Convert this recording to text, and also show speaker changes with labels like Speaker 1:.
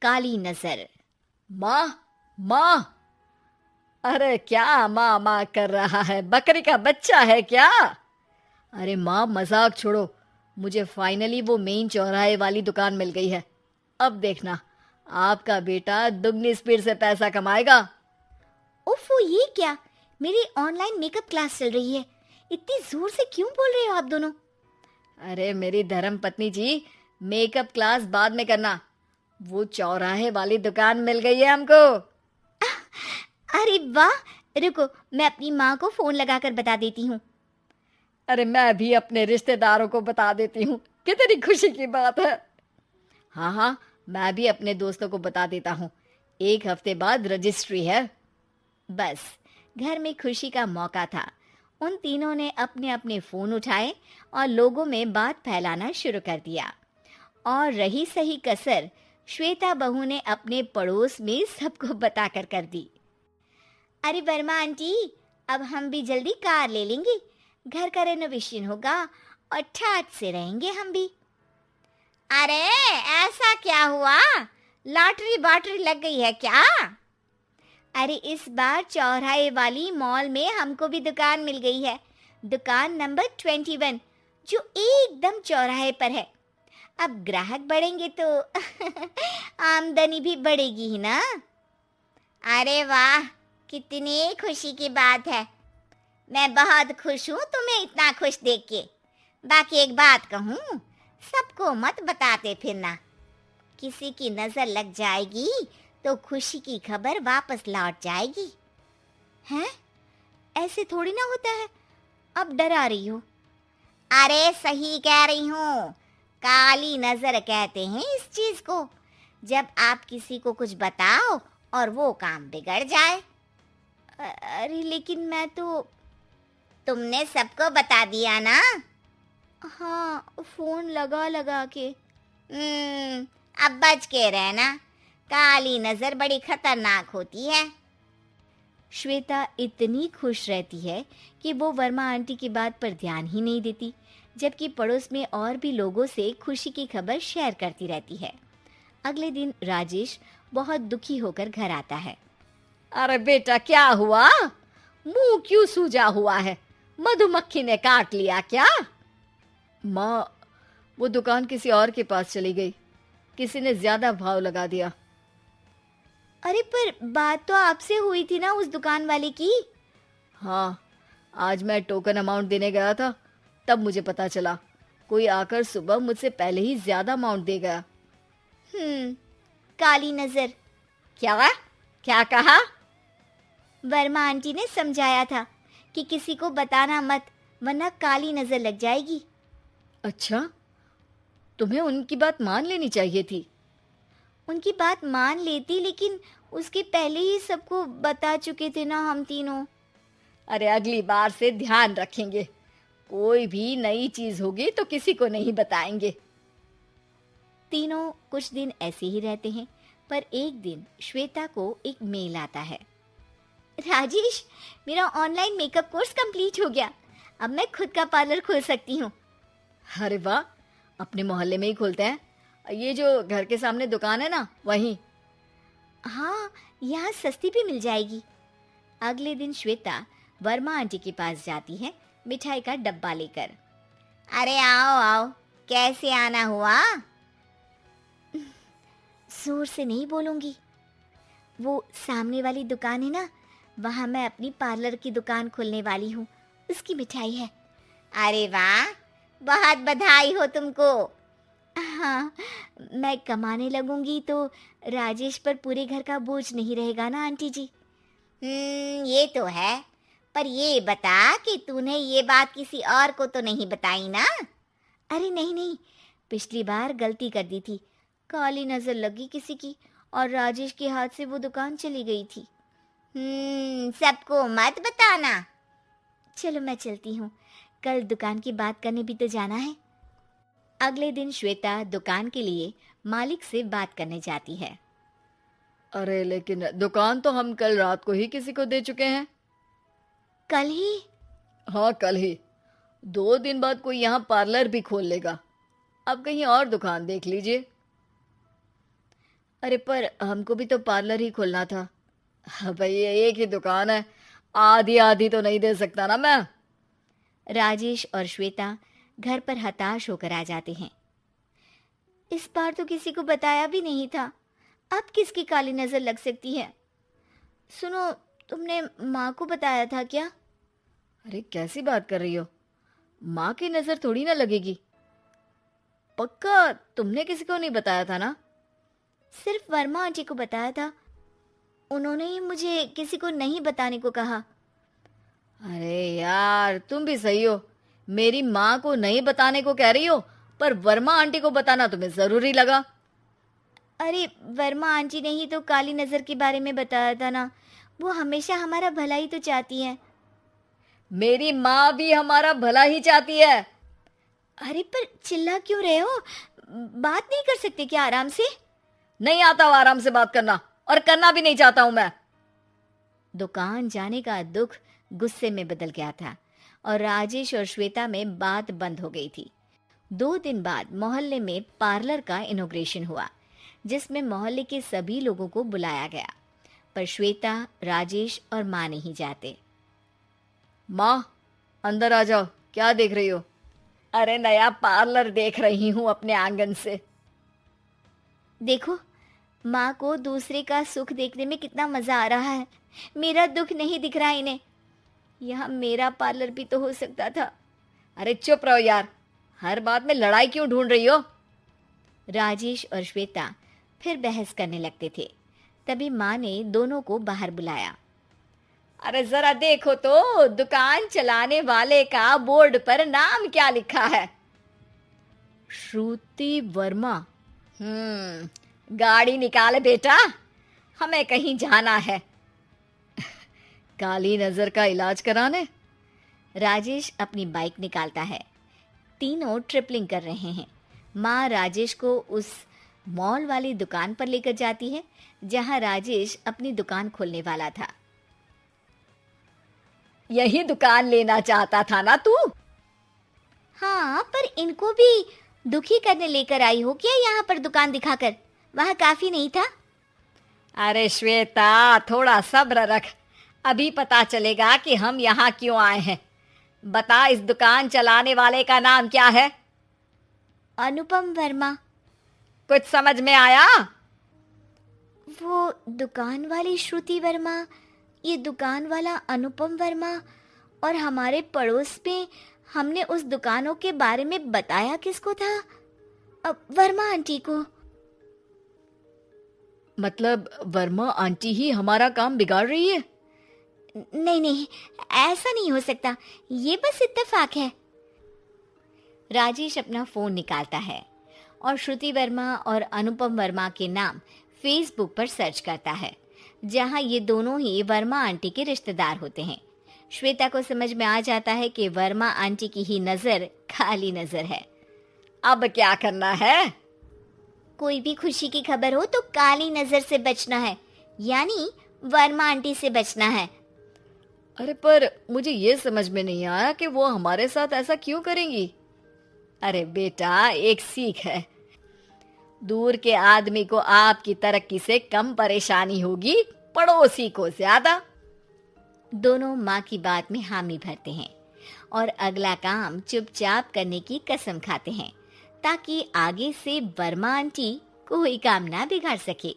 Speaker 1: काली नजर।
Speaker 2: माँ, माँ। अरे क्या माँ माँ कर रहा है? बकरी का बच्चा है क्या? अरे माँ, मजाक छोड़ो। मुझे फाइनली वो मेन चौराहे वाली दुकान मिल गई है। अब देखना, आपका बेटा दुगनी स्पीड से पैसा कमाएगा।
Speaker 1: ओफो, ये क्या? मेरी ऑनलाइन मेकअप क्लास चल रही है। इतनी जोर से क्यों बोल रहे हो आप दोनों?
Speaker 2: अरे मेरी धर्म पत्नी जी, मेकअप क्लास बाद में करना। वो चौराहे वाली दुकान मिल गई है हमको।
Speaker 1: अरे वाह! रुको, मैं अपनी माँ को फोन लगाकर बता देती हूँ।
Speaker 2: अरे मैं भी अपने रिश्तेदारों को बता देती हूँ। कितनी खुशी की बात है। हाँ हाँ, मैं भी अपने दोस्तों को बता देता हूँ। 1 हफ्ते बाद रजिस्ट्री है।
Speaker 1: बस, घर में खुशी का मौका था। उन तीनों ने अपने अपने फोन उठाए और लोगों में बात फैलाना शुरू कर दिया। और रही सही कसर, श्वेता बहू ने अपने पड़ोस में सबको बताकर कर दी। अरे वर्मा आंटी, अब हम भी जल्दी कार ले लेंगे। घर का रेनोवेशन होगा और ठाट से रहेंगे हम भी। अरे, ऐसा क्या हुआ? लॉटरी बाटरी लग गई है क्या? अरे, इस बार चौराहे वाली मॉल में हमको भी दुकान मिल गई है। दुकान नंबर 21, जो एकदम चौराहे पर है। अब ग्राहक बढ़ेंगे तो आमदनी भी बढ़ेगी ही ना। अरे वाह, कितनी खुशी की बात है। मैं बहुत खुश हूँ तुम्हें इतना खुश देख के। बाकी एक बात कहूँ, सबको मत बताते फिरना। किसी की नजर लग जाएगी तो खुशी की खबर वापस लौट जाएगी। हैं? ऐसे थोड़ी ना होता है। अब डरा रही हो। अरे सही कह रही हूँ। काली नजर कहते हैं इस चीज को, जब आप किसी को कुछ बताओ और वो काम बिगड़ जाए। अरे लेकिन मैं तो। तुमने सबको बता दिया ना? हाँ, फोन लगा लगा के। अब बच के रहना। काली नजर बड़ी खतरनाक होती है। श्वेता इतनी खुश रहती है कि वो वर्मा आंटी की बात पर ध्यान ही नहीं देती, जबकि पड़ोस में और भी लोगों से खुशी की खबर शेयर करती रहती है। अगले दिन राजेश बहुत दुखी होकर घर आता है।
Speaker 2: अरे बेटा, क्या हुआ? मुंह क्यों सूजा हुआ है? मधुमक्खी ने काट लिया क्या? माँ, वो दुकान किसी और के पास चली गई। किसी ने ज्यादा भाव लगा दिया।
Speaker 1: अरे पर बात तो आपसे हुई थी ना उस दुकान वाले की।
Speaker 2: हाँ, आज मैं टोकन अमाउंट देने गया था, तब मुझे पता चला। कोई आकर सुबह मुझसे पहले ही ज्यादा अमाउंट दे गया।
Speaker 1: काली नजर।
Speaker 2: क्या? क्या कहा?
Speaker 1: वर्मा आंटी ने समझाया था कि किसी को बताना मत, वरना काली नजर लग जाएगी।
Speaker 2: अच्छा, तुम्हें उनकी बात मान लेनी चाहिए थी।
Speaker 1: उनकी बात मान लेती, लेकिन उसके पहले ही सबको बता चुके थे ना हम तीनों।
Speaker 2: अरे अगली बार से ध्यान रखेंगे। कोई भी नई चीज होगी तो किसी को नहीं बताएंगे।
Speaker 1: तीनों कुछ दिन ऐसे ही रहते हैं, पर एक दिन श्वेता को एक मेल आता है। राजेश, मेरा ऑनलाइन मेकअप कोर्स कंप्लीट हो गया। अब मैं खुद का पार्लर खोल सकती हूँ।
Speaker 2: अरे वाह, अपने मोहल्ले में ही खोलते हैं। ये जो घर के सामने दुकान है ना, वहीं।
Speaker 1: हाँ, यहाँ सस्ती भी मिल जाएगी। अगले दिन श्वेता वर्मा आंटी के पास जाती है, मिठाई का डब्बा लेकर। अरे आओ आओ, कैसे आना हुआ? जोर से नहीं बोलूंगी। वो सामने वाली दुकान है ना, वहाँ मैं अपनी पार्लर की दुकान खोलने वाली हूँ। उसकी मिठाई है। अरे वाह, बहुत बधाई हो तुमको। हाँ, मैं कमाने लगूंगी तो राजेश पर पूरे घर का बोझ नहीं रहेगा ना आंटी जी। ये तो है। पर ये बता कि तूने ये बात किसी और को तो नहीं बताई ना? अरे नहीं नहीं, पिछली बार गलती कर दी थी। काली नजर लगी किसी की और राजेश के हाथ से वो दुकान चली गई थी। सबको मत बताना। चलो मैं चलती हूँ, कल दुकान की बात करने भी तो जाना है। अगले दिन श्वेता दुकान के लिए मालिक से बात करने जाती है।
Speaker 2: अरे लेकिन दुकान तो हम कल रात को ही किसी को दे चुके हैं।
Speaker 1: कल ही?
Speaker 2: हाँ, कल ही। 2 दिन बाद कोई यहाँ पार्लर भी खोल लेगा। अब कहीं और दुकान देख लीजिए। अरे पर हमको भी तो पार्लर ही खोलना था। हाँ भाई, ये एक ही दुकान है, आधी आधी तो नहीं दे सकता ना मैं।
Speaker 1: राजेश और श्वेता घर पर हताश होकर आ जाते हैं। इस बार तो किसी को बताया भी नहीं था, अब किसकी काली नजर लग सकती है? सुनो, तुमने माँ को बताया था क्या?
Speaker 2: अरे कैसी बात कर रही हो, माँ की नजर थोड़ी ना लगेगी। पक्का तुमने किसी को नहीं बताया था ना?
Speaker 1: सिर्फ वर्मा आंटी को बताया था, उन्होंने ही मुझे किसी को नहीं बताने को कहा।
Speaker 2: अरे यार, तुम भी सही हो, मेरी माँ को नहीं बताने को कह रही हो, पर वर्मा आंटी को बताना तुम्हें जरूरी लगा।
Speaker 1: अरे वर्मा आंटी ने ही तो काली नजर के बारे में बताया था ना, वो हमेशा हमारा भला ही तो चाहती है।
Speaker 2: मेरी माँ भी हमारा भला ही चाहती है।
Speaker 1: अरे पर चिल्ला क्यों रहे हो? बात नहीं कर सकते क्या आराम से?
Speaker 2: नहीं आता वो आराम से बात करना, और करना भी नहीं चाहता हूं मैं।
Speaker 1: दुकान जाने का दुख गुस्से में बदल गया था और राजेश और श्वेता में बात बंद हो गई थी। 2 दिन बाद मोहल्ले में पार्लर का इनॉग्रेशन हुआ, जिसमें मोहल्ले के सभी लोगों को बुलाया गया, पर श्वेता, राजेश और माँ नहीं जाते।
Speaker 2: माँ, अंदर आ जाओ, क्या देख रही हो? अरे नया पार्लर देख रही हूँ अपने आंगन से।
Speaker 1: देखो, माँ को दूसरे का सुख देखने में कितना मजा आ रहा है, मेरा दुख नहीं दिख रहा इन्हें। यहाँ मेरा पार्लर भी तो हो सकता था।
Speaker 2: अरे चुप रहो यार, हर बात में लड़ाई क्यों ढूंढ रही हो?
Speaker 1: राजेश और श्वेता फिर बहस करने लगते थे। तभी माँ ने दोनों को बाहर बुलाया।
Speaker 2: अरे जरा देखो तो, दुकान चलाने वाले का बोर्ड पर नाम क्या लिखा है? श्रुति वर्मा। गाड़ी निकाले बेटा, हमें कहीं जाना है। काली नजर का इलाज कराने?
Speaker 1: राजेश अपनी बाइक निकालता है। तीनों ट्रिपलिंग कर रहे हैं। माँ राजेश को उस मॉल वाली दुकान पर लेकर जाती है जहाँ राजेश अपनी दुकान खोलने वाला था।
Speaker 2: यही दुकान लेना चाहता था ना तू?
Speaker 1: हाँ, पर इनको भी दुखी करने लेकर आई हो क्या यहाँ पर दुकान दिखाकर? वहाँ काफी नहीं था?
Speaker 2: अरे श्वेता, थोड़ा सब्र रख, अभी पता चलेगा कि हम यहाँ क्यों आए हैं। बता, इस दुकान चलाने वाले का नाम क्या है?
Speaker 1: अनुपम वर्मा।
Speaker 2: कुछ समझ में आया?
Speaker 1: वो दुकान वाली श्रुति वर्मा, ये दुकान वाला अनुपम वर्मा, और हमारे पड़ोस में हमने उस दुकानों के बारे में बताया किसको था? वर्मा आंटी को।
Speaker 2: मतलब वर्मा आंटी ही हमारा काम बिगाड़ रही है?
Speaker 1: नहीं नहीं, ऐसा नहीं हो सकता, ये बस इत्तेफाक है। राजेश अपना फोन निकालता है और श्रुति वर्मा और अनुपम वर्मा के नाम फेसबुक पर सर्च करता है, जहां ये दोनों ही वर्मा आंटी के रिश्तेदार होते हैं। श्वेता को समझ में आ जाता है कि वर्मा आंटी की ही नजर काली नजर है।
Speaker 2: अब क्या करना है?
Speaker 1: कोई भी खुशी की खबर हो तो काली नजर से बचना है, यानी वर्मा आंटी से बचना है।
Speaker 2: अरे पर मुझे ये समझ में नहीं आया कि वो हमारे साथ ऐसा क्यों करेंगी। अरे बेटा, एक सीख है, दूर के आदमी को आपकी तरक्की से कम परेशानी होगी, पड़ोसी को ज्यादा।
Speaker 1: दोनों माँ की बात में हामी भरते हैं और अगला काम चुपचाप करने की कसम खाते हैं, ताकि आगे से वर्मा आंटी कोई काम ना बिगाड़ सके।